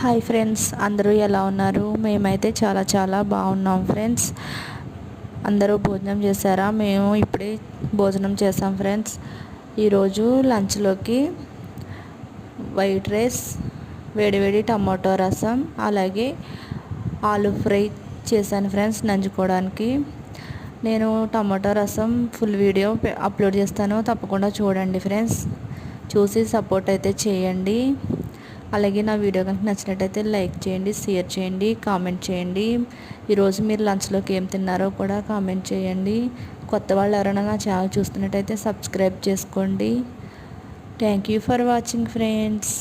Hi friends, అందరూ ఎలా ఉన్నారు? మేమైతే చాలా చాలా బాగున్నాం ఫ్రెండ్స్. అందరూ భోజనం చేశారా? మేము ఇప్పుడే భోజనం చేసాం ఫ్రెండ్స్. ఈరోజు లంచ్లోకి వైట్ రైస్, వేడివేడి టమాటో రసం, అలాగే ఆలు ఫ్రై చేశాను ఫ్రెండ్స్ నంచుకోవడానికి. నేను టమాటో రసం ఫుల్ వీడియో అప్లోడ్ చేస్తాను, తప్పకుండా చూడండి ఫ్రెండ్స్. చూసి సపోర్ట్ అయితే చేయండి. అలాగే నా వీడియో కనుక నచ్చినట్టయితే లైక్ చేయండి, షేర్ చేయండి, కామెంట్ చేయండి. ఈరోజు మీరు లంచ్లోకి ఏం తిన్నారో కూడా కామెంట్ చేయండి. కొత్త వాళ్ళు ఎవరైనా నా ఛానల్ చూస్తున్నట్టయితే సబ్స్క్రైబ్ చేసుకోండి. Thank you for watching friends.